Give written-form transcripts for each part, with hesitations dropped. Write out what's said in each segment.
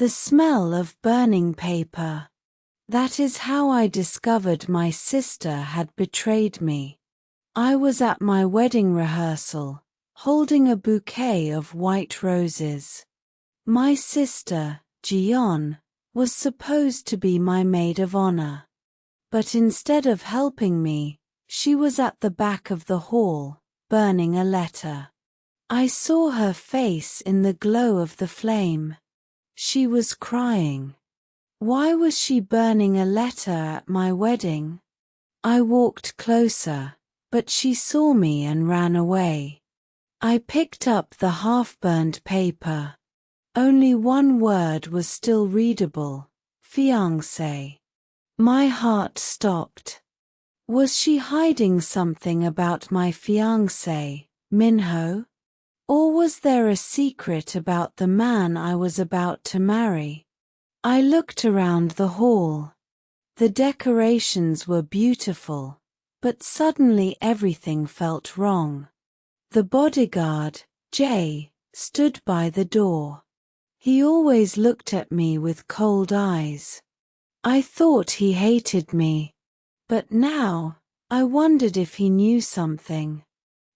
The smell of burning paper. That is how I discovered my sister had betrayed me. I was at my wedding rehearsal, holding a bouquet of white roses. My sister, Jiyeon, was supposed to be my maid of honor. But instead of helping me, she was at the back of the hall, burning a letter. I saw her face in the glow of the flame. She was crying. Why was she burning a letter at my wedding? I walked closer, but she saw me and ran away. I picked up the half-burned paper. Only one word was still readable: fiancé. My heart stopped. Was she hiding something about my fiancé, Minho? Or was there a secret about the man I was about to marry? I looked around the hall. The decorations were beautiful, but suddenly everything felt wrong. The bodyguard, Jay, stood by the door. He always looked at me with cold eyes. I thought he hated me. But now, I wondered if he knew something.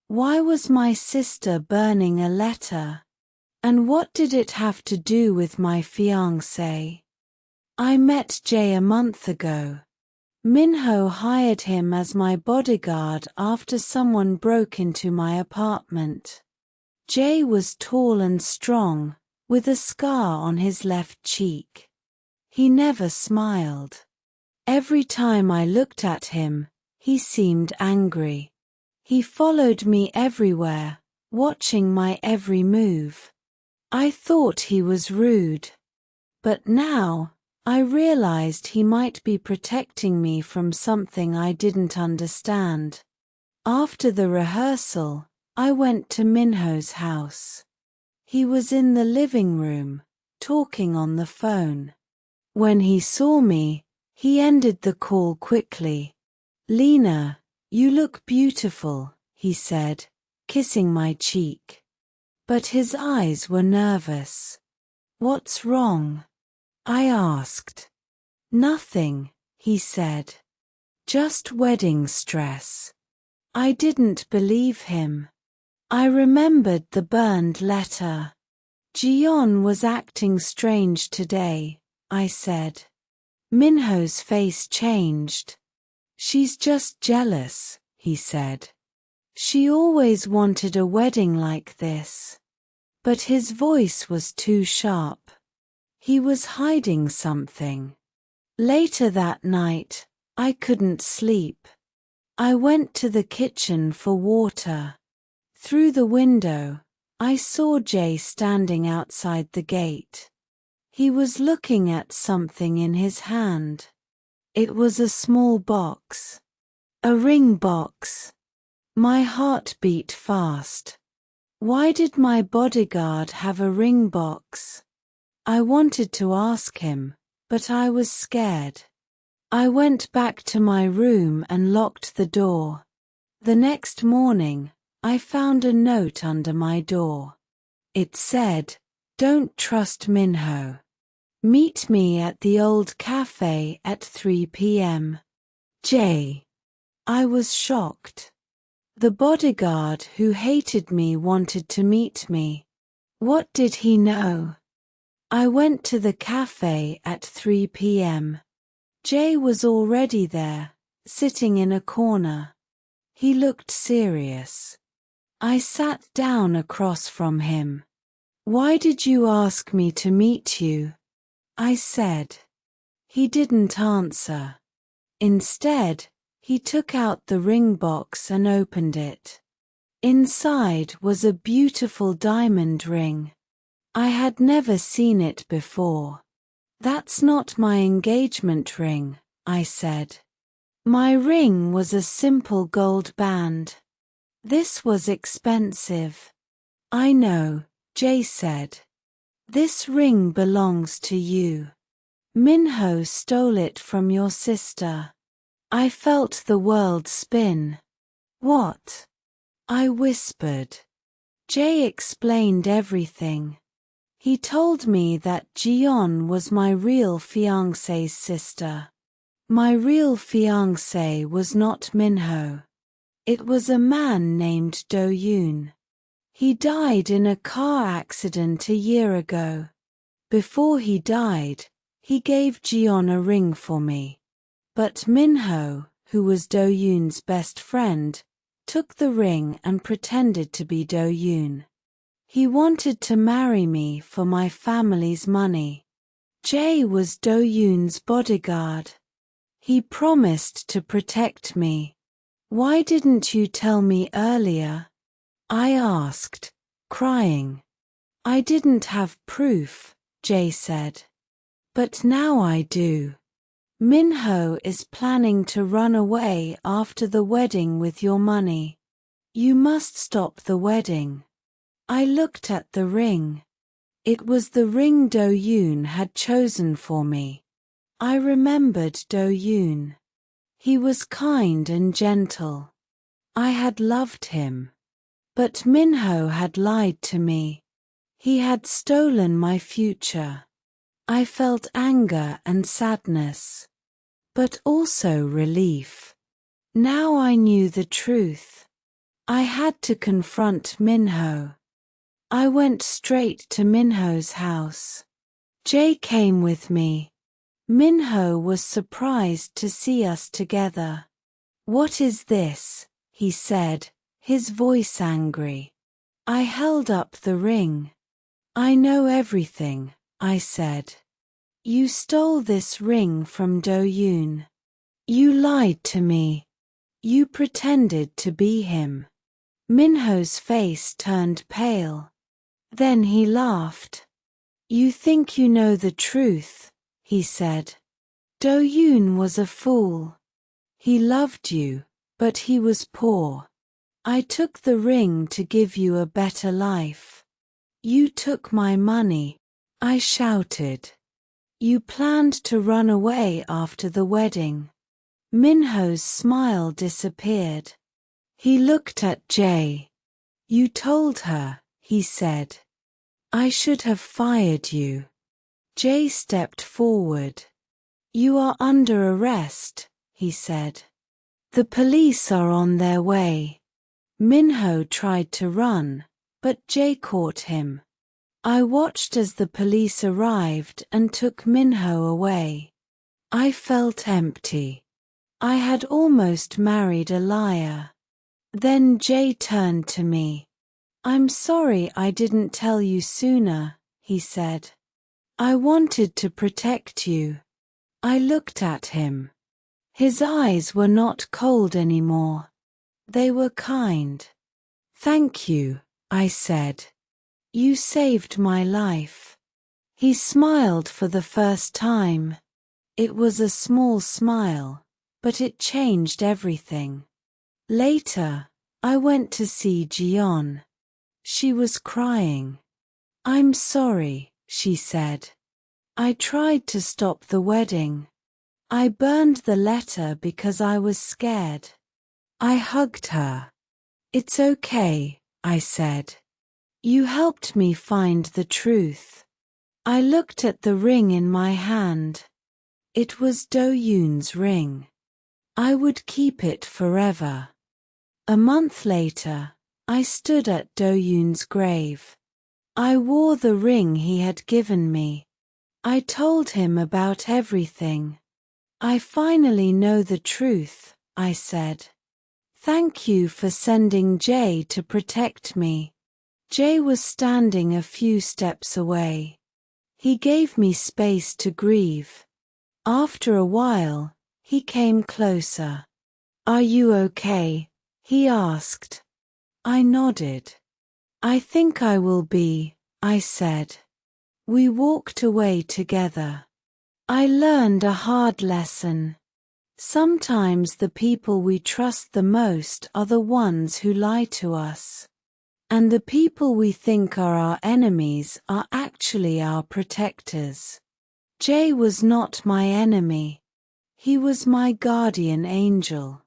Why was my sister burning a letter? And what did it have to do with my fiancé? I met Jay a month ago. Minho hired him as my bodyguard after someone broke into my apartment. Jay was tall and strong, with a scar on his left cheek. He never smiled. Every time I looked at him, he seemed angry. He followed me everywhere, watching my every move. I thought he was rude. But now, I realized he might be protecting me from something I didn't understand. After the rehearsal, I went to Minho's house. He was in the living room, talking on the phone. When he saw me, he ended the call quickly. "Lena, you look beautiful," he said, kissing my cheek. But his eyes were nervous. "What's wrong?" I asked. "Nothing," he said. "Just wedding stress." I didn't believe him. I remembered the burned letter. "Jiyeon was acting strange today," I said. Minho's face changed. "She's just jealous," he said. "She always wanted a wedding like this." But his voice was too sharp. He was hiding something. Later that night, I couldn't sleep. I went to the kitchen for water. Through the window, I saw Jay standing outside the gate. He was looking at something in his hand. It was a small box. A ring box. My heart beat fast. Why did my bodyguard have a ring box? I wanted to ask him, but I was scared. I went back to my room and locked the door. The next morning, I found a note under my door. It said, "Don't trust Minho. Meet me at the old cafe at 3 p.m. Jay." I was shocked. The bodyguard who hated me wanted to meet me. What did he know? I went to the cafe at 3 p.m. Jay was already there, sitting in a corner. He looked serious. I sat down across from him. "Why did you ask me to meet you?" I said. He didn't answer. Instead, he took out the ring box and opened it. Inside was a beautiful diamond ring. I had never seen it before. "That's not my engagement ring," I said. My ring was a simple gold band. "This was expensive." "I know," Jay said. "This ring belongs to you. Minho stole it from your sister." I felt the world spin. "What?" I whispered. Jay explained everything. He told me that Jiyeon was my real fiancé's sister. My real fiancé was not Minho. It was a man named Do-yoon. He died in a car accident a year ago. Before he died, he gave Jiyeon a ring for me. But Minho, who was Do-yoon's best friend, took the ring and pretended to be Do-yoon. He wanted to marry me for my family's money. Jae was Do-yoon's bodyguard. He promised to protect me. Why didn't you tell me earlier? I asked, crying. I didn't have proof, Jae said. But now I do. Minho is planning to run away after the wedding with your money. You must stop the wedding. I looked at the ring. It was the ring Do-yoon had chosen for me. I remembered Do-yoon. He was kind and gentle. I had loved him. But Minho had lied to me. He had stolen my future. I felt anger and sadness, but also relief. Now I knew the truth. I had to confront Minho. I went straight to Minho's house. Jae came with me. Minho was surprised to see us together. What is this? He said, his voice angry. I held up the ring. I know everything, I said. You stole this ring from Do-yoon. You lied to me. You pretended to be him. Minho's face turned pale. Then he laughed. You think you know the truth, he said. Do-yoon was a fool. He loved you, but he was poor. I took the ring to give you a better life. You took my money, I shouted. You planned to run away after the wedding. Minho's smile disappeared. He looked at Jae. You told her, he said. I should have fired you. Jae stepped forward. You are under arrest, he said. The police are on their way. Minho tried to run, but Jae caught him. I watched as the police arrived and took Minho away. I felt empty. I had almost married a liar. Then Jae turned to me. I'm sorry I didn't tell you sooner, he said. I wanted to protect you. I looked at him. His eyes were not cold anymore. They were kind. Thank you, I said. You saved my life. He smiled for the first time. It was a small smile, but it changed everything. Later, I went to see Jiyeon. She was crying. I'm sorry, she said. I tried to stop the wedding. I burned the letter because I was scared. I hugged her. It's okay, I said. You helped me find the truth. I looked at the ring in my hand. It was Do-yoon's ring. I would keep it forever. A month later, I stood at Do-yoon's grave. I wore the ring he had given me. I told him about everything. I finally know the truth, I said. Thank you for sending Jae to protect me. Jae was standing a few steps away. He gave me space to grieve. After a while, he came closer. Are you okay? He asked. I nodded. I think I will be, I said. We walked away together. I learned a hard lesson. Sometimes the people we trust the most are the ones who lie to us. And the people we think are our enemies are actually our protectors. Jae was not my enemy. He was my guardian angel.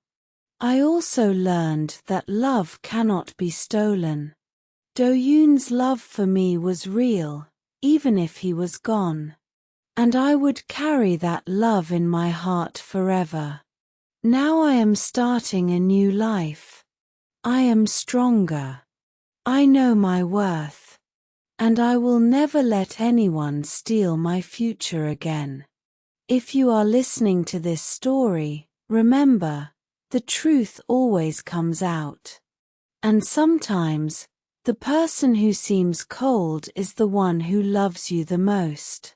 I also learned that love cannot be stolen. Do-yoon's love for me was real, even if he was gone. And I would carry that love in my heart forever. Now I am starting a new life. I am stronger. I know my worth. And I will never let anyone steal my future again. If you are listening to this story, remember, the truth always comes out. And sometimes, the person who seems cold is the one who loves you the most.